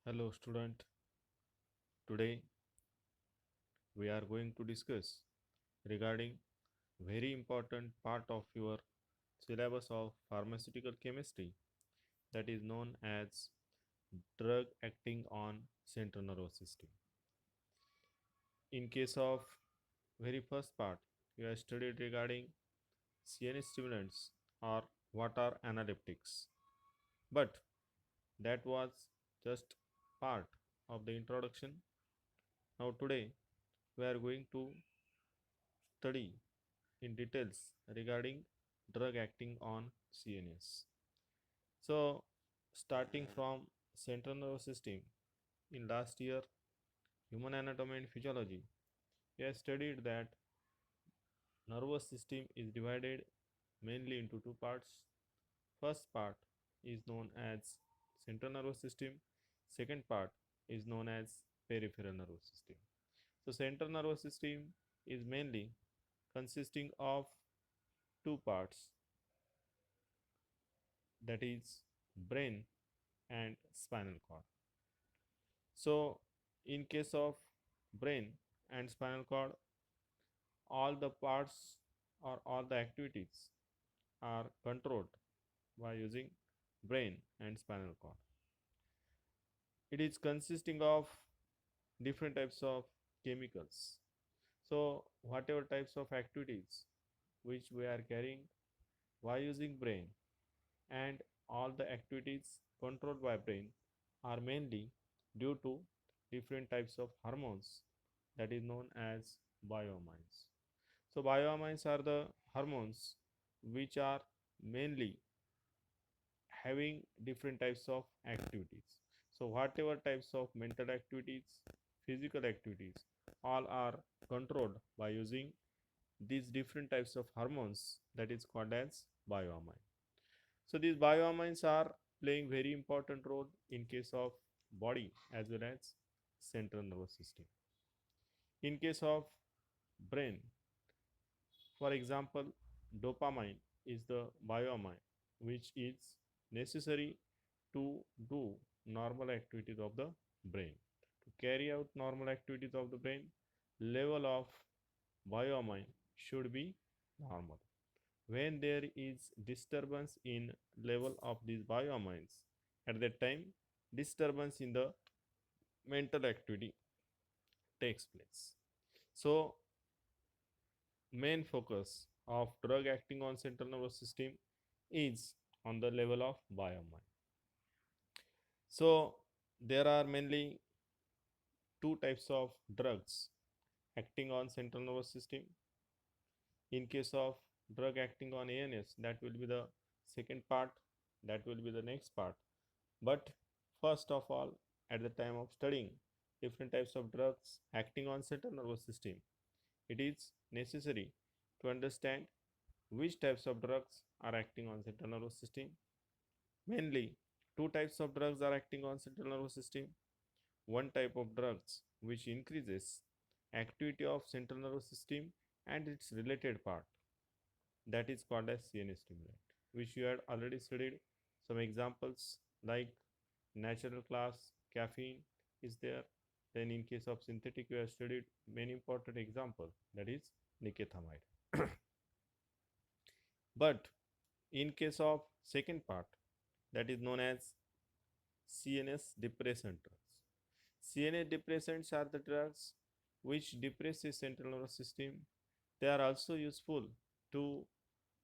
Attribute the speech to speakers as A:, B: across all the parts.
A: Hello, student. Today we are going to discuss regarding very important part of your syllabus of pharmaceutical chemistry that is known as drug acting on central nervous system. In case of very first part, you have studied regarding CNS stimulants or what are analeptics. But that was just part of the introduction. Now today we are going to study in details regarding drug acting on CNS. So, starting from central nervous system, in last year, human anatomy and physiology, we have studied that nervous system is divided mainly into two parts. First part is known as central nervous system. Second part is known as peripheral nervous system. So, central nervous system is mainly consisting of two parts, that is brain and spinal cord. So, in case of brain and spinal cord, all the parts or all the activities are controlled by using brain and spinal cord. It is consisting of different types of chemicals. So, whatever types of activities which we are carrying by using brain and all the activities controlled by brain are mainly due to different types of hormones that is known as biohormones. So biohormones are the hormones which are mainly having different types of activities. So whatever types of mental activities, physical activities, all are controlled by using these different types of hormones that is called as biohormone. So these biohormones are playing very important role in case of body as well as central nervous system. In case of brain, for example, dopamine is the biohormone which is necessary to do normal activities of the brain. To carry out normal activities of the brain, level of biohormone should be normal. When there is disturbance in level of these biohormones, at that time disturbance in the mental activity takes place. So main focus of drug acting on central nervous system is on the level of biohormone. So there are mainly two types of drugs acting on central nervous system. In case of drug acting on ANS, that will be the second part, that will be the next part. But first of all, at the time of studying different types of drugs acting on central nervous system, it is necessary to understand which types of drugs are acting on central nervous system. Mainly, two types of drugs are acting on central nervous system. One type of drugs which increases activity of central nervous system and its related part, that is called as CNS stimulant, which you had already studied. Some examples like natural class caffeine is there. Then in case of synthetic, we have studied many important example, that is nicotinamide. But in case of second part, that is known as CNS depressant drugs. CNS depressants are the drugs which depress the central nervous system. They are also useful to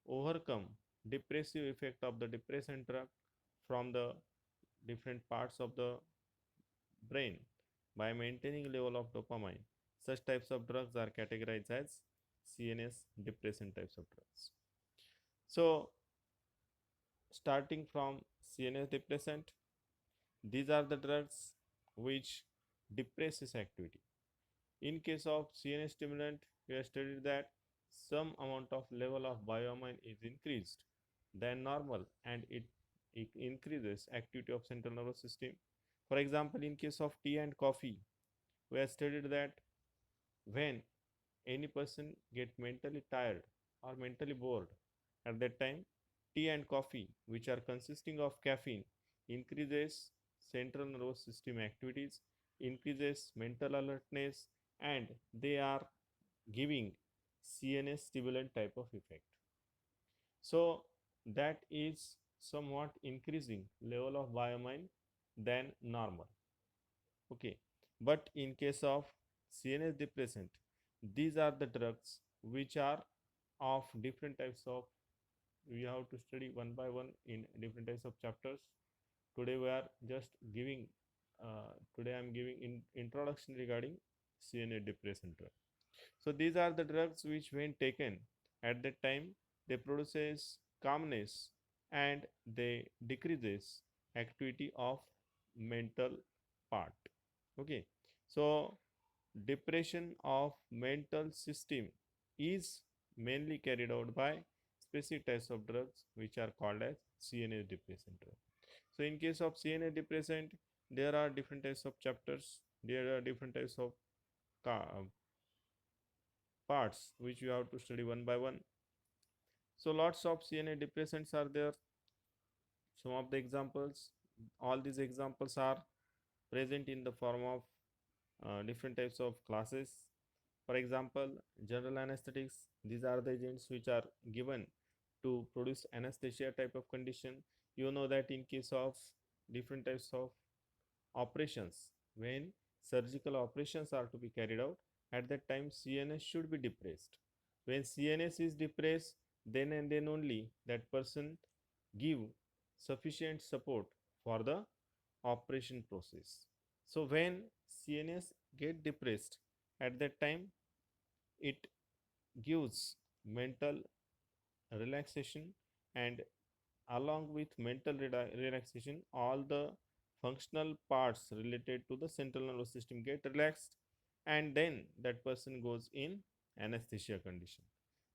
A: overcome depressive effect of the depressant drug from the different parts of the brain by maintaining level of dopamine. Such types of drugs are categorized as CNS depressant types of drugs. So starting from CNS depressant, these are the drugs which depresses activity. In case of CNS stimulant, we have studied that some amount of level of biohormone is increased than normal and it increases activity of central nervous system. For example, in case of tea and coffee, we have studied that when any person get mentally tired or mentally bored, at that time tea and coffee which are consisting of caffeine increases central nervous system activities, increases mental alertness, and they are giving CNS stimulant type of effect. So that is somewhat increasing level of biomine than normal. Okay, but in case of CNS depressant, these are the drugs which are of different types of. We have to study one by one in different types of chapters. Today we are just giving. Today I am giving introduction regarding CNS depressant drug. So these are the drugs which, when taken at that time, they produces calmness and they decreases activity of mental part. Okay, so depression of mental system is mainly carried out by specific types of drugs which are called as CNS depressant drug. So in case of CNS depressant, there are different types of chapters. There are different types of parts which you have to study one by one. So lots of CNA depressants are there. Some of the examples, all these examples are present in the form of different types of classes. For example, general anesthetics, these are the agents which are given to produce anesthesia type of condition. You know that in case of different types of operations, when surgical operations are to be carried out, at that time CNS should be depressed. When CNS is depressed, then and then only that person give sufficient support for the operation process. So when CNS get depressed, at that time it gives mental relaxation, and along with mental relaxation, all the functional parts related to the central nervous system get relaxed, and then that person goes in anesthesia condition.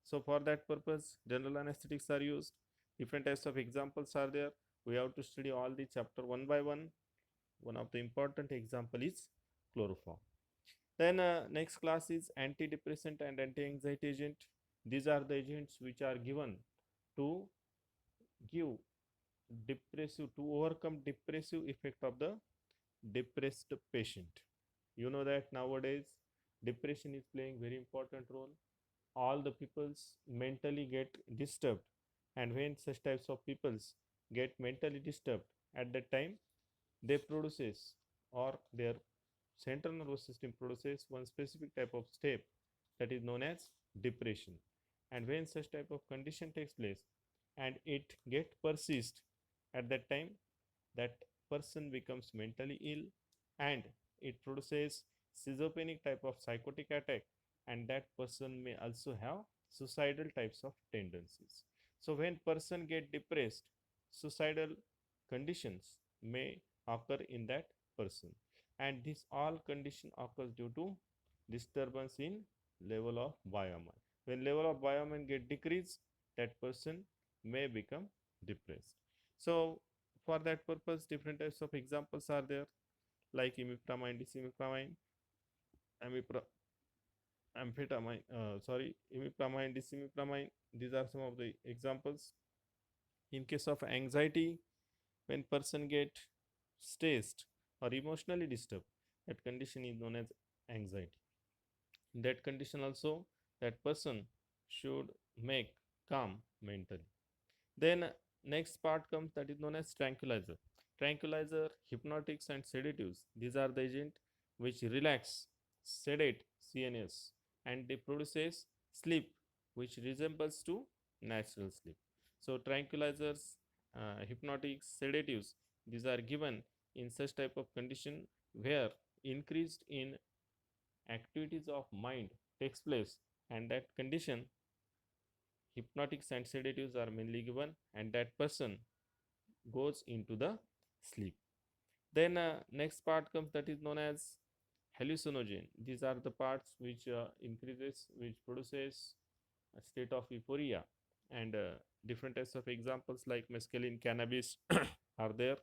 A: So for that purpose, general anesthetics are used. Different types of examples are there. We have to study all the chapter one by one. One of the important example is chloroform. Then next class is antidepressant and anti-anxiety agent. These are the agents which are given to give depressive, to overcome depressive effect of the depressed patient. You know that nowadays depression is playing very important role. All the peoples mentally get disturbed, and when such types of peoples get mentally disturbed, at that time they produces, or their central nervous system produces one specific type of step that is known as depression. And when such type of condition takes place and it get persist, at that time that person becomes mentally ill, and it produces schizophrenic type of psychotic attack, and that person may also have suicidal types of tendencies. So when person get depressed, suicidal conditions may occur in that person, and this all condition occurs due to disturbance in level of biomarker. When level of biomarker get decreased, that person may become depressed. So for that purpose, different types of examples are there, like imipramine, disimipramine, amipra amphetamine, imipramine, disimipramine. These are some of the examples. In case of anxiety, when person get stressed or emotionally disturbed, that condition is known as anxiety. In that condition also, that person should make calm mentally. Then next part comes, that is known as tranquilizer. Tranquilizer, hypnotics and sedatives. These are the agent which relax, sedate CNS, and they produces sleep which resembles to natural sleep. So tranquilizers, hypnotics, sedatives, these are given in such type of condition where increased in activities of mind takes place, and that condition hypnotics and sedatives are mainly given, and that person goes into the sleep. Then next part comes, that is known as hallucinogen. These are the parts which which produces a state of euphoria, and different types of examples like mescaline, cannabis are there.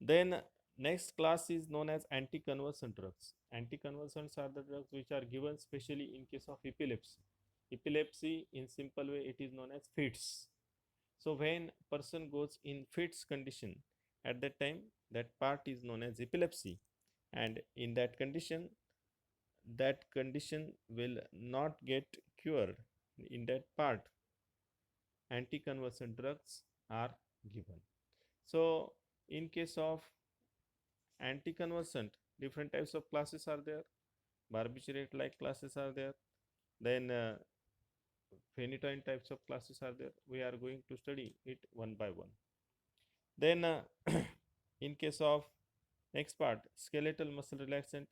A: Then next class is known as anticonvulsant drugs. Anticonvulsants are the drugs which are given specially in case of epilepsy. Epilepsy, in simple way, it is known as fits. So when person goes in fits condition, At that time, that part is known as epilepsy, and in that condition will not get cured. In that part, anticonvulsant drugs are given. So, in case of anticonvulsant, different types of classes are there. Barbiturate like classes are there. Then phenytoin types of classes are there. We are going to study it one by one. Then, in case of next part, skeletal muscle relaxant.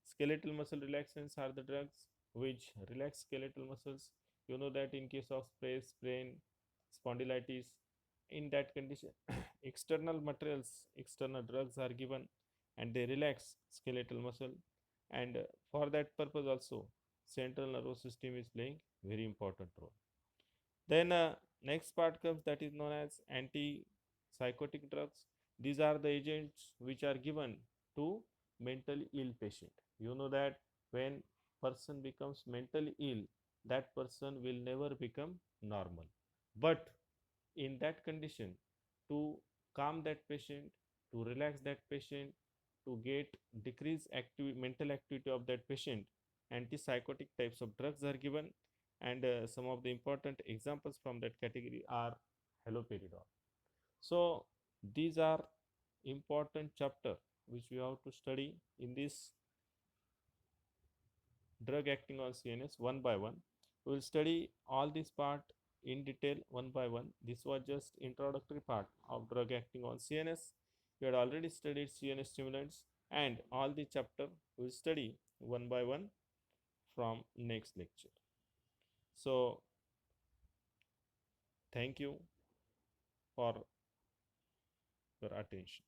A: Skeletal muscle relaxants are the drugs which relax skeletal muscles. You know that in case of sprain, spondylitis, in that condition, external materials, external drugs are given and they relax skeletal muscle. And for that purpose also, central nervous system is playing very important role. Then next part comes that is known as antipsychotic drugs. These are the agents which are given to mentally ill patient. You know that when person becomes mentally ill, that person will never become normal. But in that condition, to calm that patient, to relax that patient, to get decrease mental activity of that patient, antipsychotic types of drugs are given, and some of the important examples from that category are haloperidol. So these are important chapter which we have to study in this drug acting on CNS one by one. We will study all this part in detail one by one. This was just introductory part of drug acting on CNS. We had already studied CNS stimulants, and all the chapter we will study one by one from next lecture. So thank you for your attention.